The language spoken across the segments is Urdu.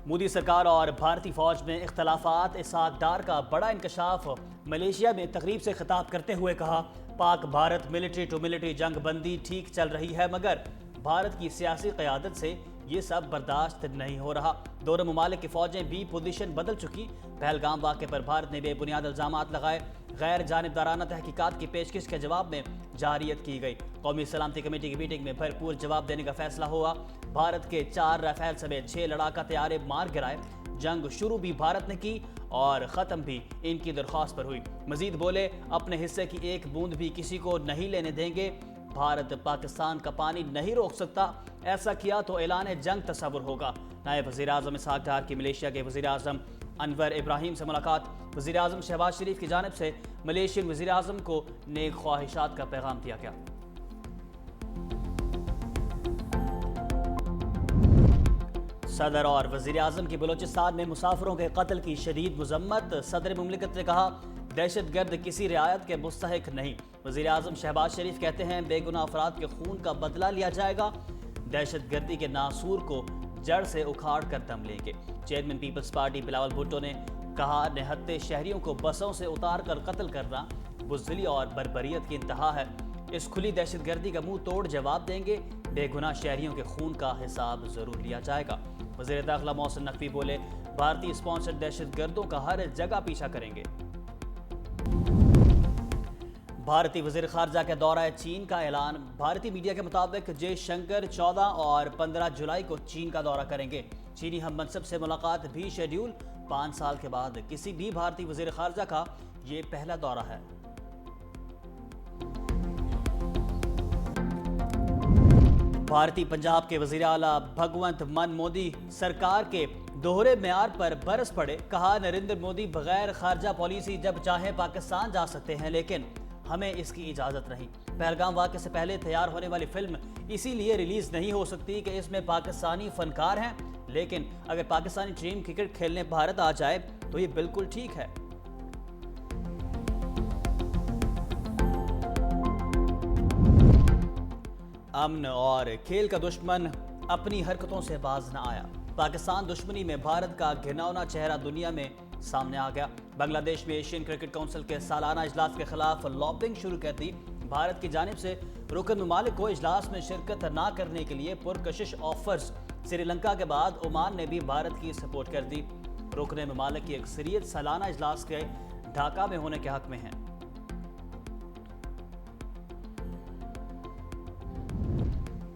مودی سرکار اور بھارتی فوج میں اختلافات، اسحاق ڈار کا بڑا انکشاف۔ ملیشیا میں تقریب سے خطاب کرتے ہوئے کہا، پاک بھارت ملٹری ٹو ملٹری جنگ بندی ٹھیک چل رہی ہے، مگر بھارت کی سیاسی قیادت سے یہ سب برداشت نہیں ہو رہا۔ دونوں ممالک کی فوجیں بھی پوزیشن بدل چکی۔ پہلگام واقعے پر بھارت نے بے بنیاد الزامات لگائے۔ غیر جانبدارانہ تحقیقات کی پیشکش کے جواب میں جارحیت کی گئی۔ قومی سلامتی کمیٹی کی میٹنگ میں بھرپور جواب دینے کا فیصلہ ہوا۔ بھارت کے 4 رافیل سمیت 6 لڑاکا طیارے مار گرائے۔ جنگ شروع بھی بھارت نے کی اور ختم بھی ان کی درخواست پر ہوئی۔ مزید بولے، اپنے حصے کی ایک بوند بھی کسی کو نہیں لینے دیں گے۔ بھارت پاکستان کا پانی نہیں روک سکتا، ایسا کیا تو اعلان جنگ تصور ہوگا۔ نائب وزیر اعظم اسحاق ڈار کی ملیشیا کے وزیر اعظم انور ابراہیم سے ملاقات۔ وزیر اعظم شہباز شریف کی جانب سے ملیشین وزیر اعظم کو نیک خواہشات کا پیغام دیا گیا۔ صدر اور وزیر اعظم کی بلوچستان میں مسافروں کے قتل کی شدید مذمت۔ صدر مملکت نے کہا، دہشت گرد کسی رعایت کے مستحق نہیں۔ وزیر اعظم شہباز شریف کہتے ہیں، بے گناہ افراد کے خون کا بدلہ لیا جائے گا، دہشت گردی کے ناسور کو جڑ سے اکھاڑ کر دم لیں گے۔ چیئرمین پیپلز پارٹی بلاول بھٹو نے کہا، نہتے شہریوں کو بسوں سے اتار کر قتل کرنا بزدلی اور بربریت کی انتہا ہے۔ اس کھلی دہشت گردی کا منہ توڑ جواب دیں گے، بے گناہ شہریوں کے خون کا حساب ضرور لیا جائے گا۔ وزیر داخلہ محسن نقوی بولے، بھارتی اسپانسرڈ دہشت گردوں کا ہر جگہ پیچھا کریں گے۔ بھارتی وزیر خارجہ کے دورہ چین کا اعلان۔ بھارتی میڈیا کے مطابق جے شنکر 14 اور 15 جولائی کو چین کا دورہ کریں گے۔ چینی ہم منصب سے ملاقات بھی شیڈیول۔ 5 سال کے بعد کسی بھی بھارتی وزیر خارجہ کا یہ پہلا دورہ ہے۔ بھارتی پنجاب کے وزیر اعلیٰ بھگونت مان مودی سرکار کے دوہرے معیار پر برس پڑے۔ کہا، نریندر مودی بغیر خارجہ پالیسی جب چاہیں پاکستان جا سکتے ہیں، لیکن ہمیں اس کی اجازت نہیں۔ پہلگام واقعے سے پہلے تیار ہونے والی فلم اسی لیے ریلیز نہیں ہو سکتی کہ اس میں پاکستانی فنکار ہیں، لیکن اگر پاکستانی ٹیم کرکٹ کھیلنے بھارت آ جائے تو یہ بالکل ٹھیک ہے۔ امن اور کھیل کا دشمن اپنی حرکتوں سے باز نہ آیا۔ پاکستان دشمنی میں بھارت کا گھناؤنا چہرہ دنیا میں سامنے آ گیا۔ بنگلہ دیش میں ایشین کرکٹ کونسل کے سالانہ اجلاس کے خلاف لابنگ شروع کر دی۔ بھارت کی جانب سے رکن ممالک کو اجلاس میں شرکت نہ کرنے کے لیے پرکشش آفرز۔ سری لنکا کے بعد عمان نے بھی بھارت کی سپورٹ کر دی۔ رکن ممالک کی اکثریت سالانہ اجلاس کے ڈھاکہ میں ہونے کے حق میں ہیں۔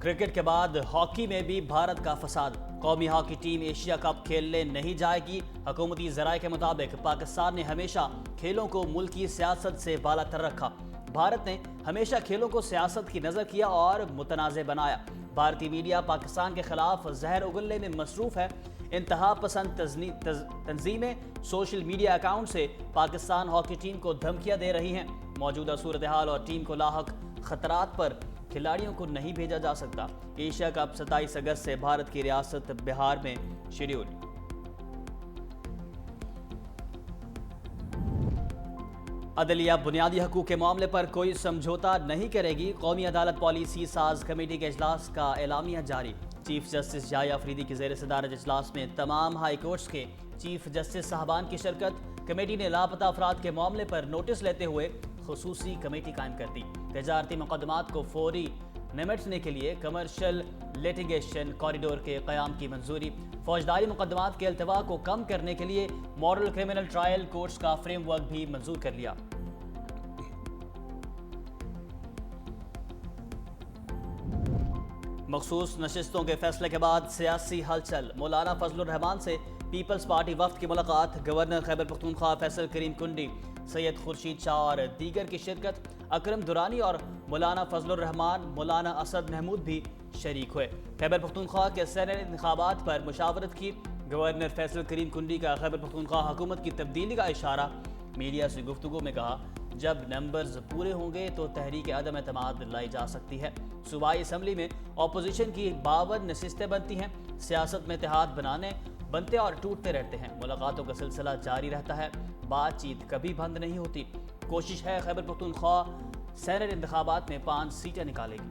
کرکٹ کے بعد ہاکی میں بھی بھارت کا فساد۔ قومی ہاکی ٹیم ایشیا کپ کھیلنے نہیں جائے گی۔ حکومتی ذرائع کے مطابق پاکستان نے ہمیشہ کھیلوں کو ملکی سیاست سے بالا تر رکھا۔ بھارت نے ہمیشہ کھیلوں کو سیاست کی نظر کیا اور متنازع بنایا۔ بھارتی میڈیا پاکستان کے خلاف زہر اگلنے میں مصروف ہے۔ انتہا پسند تنظیمیں سوشل میڈیا اکاؤنٹ سے پاکستان ہاکی ٹیم کو دھمکیاں دے رہی ہیں۔ موجودہ صورتحال اور ٹیم کو لاحق خطرات پر کھلاڑیوں کو نہیں بھیجا جا سکتا۔ ایشیا کپ 27 اگست سے بھارت کی ریاست بہار میں شیڈول۔ عدلیہ بنیادی حقوق کے معاملے پر کوئی سمجھوتا نہیں کرے گی۔ قومی عدالت پالیسی ساز کمیٹی کے اجلاس کا اعلامیہ جاری۔ چیف جسٹس یحییٰ افریدی کی زیر صدارت اجلاس میں تمام ہائی کورٹس کے چیف جسٹس صاحبان کی شرکت۔ کمیٹی نے لاپتہ افراد کے معاملے پر نوٹس لیتے ہوئے خصوصی کمیٹی قائم کر دی۔ تجارتی مقدمات کو فوری نمٹنے کے لیے کمرشل لیٹیگیشن کوریڈور کے قیام کی منظوری۔ فوجداری مقدمات کے التوا کو کم کرنے کے لیے ماڈل کرمنل ٹرائل کورٹس کا فریم ورک بھی منظور کر لیا۔ مخصوص نشستوں کے فیصلے کے بعد سیاسی ہلچل۔ مولانا فضل الرحمان سے پیپلز پارٹی وفد کی ملاقات۔ گورنر خیبر پختونخوا فیصل کریم کنڈی، سید خورشید شاہ اور دیگر کی شرکت۔ اکرم دورانی اور مولانا فضل الرحمان، مولانا اسد محمود بھی شریک ہوئے۔ خیبر پختونخوا کے سینٹ انتخابات پر مشاورت کی۔ گورنر فیصل کریم کنڈی کا خیبر پختونخوا حکومت کی تبدیلی کا اشارہ۔ میڈیا سے گفتگو میں کہا، جب نمبرز پورے ہوں گے تو تحریک عدم اعتماد لائی جا سکتی ہے۔ صوبائی اسمبلی میں اپوزیشن کی 52 نشستیں بنتی ہیں۔ سیاست میں اتحاد بنتے اور ٹوٹتے رہتے ہیں۔ ملاقاتوں کا سلسلہ جاری رہتا ہے، بات چیت کبھی بند نہیں ہوتی۔ کوشش ہے خیبر پختونخوا سینٹ انتخابات میں 5 سیٹیں نکالے گی۔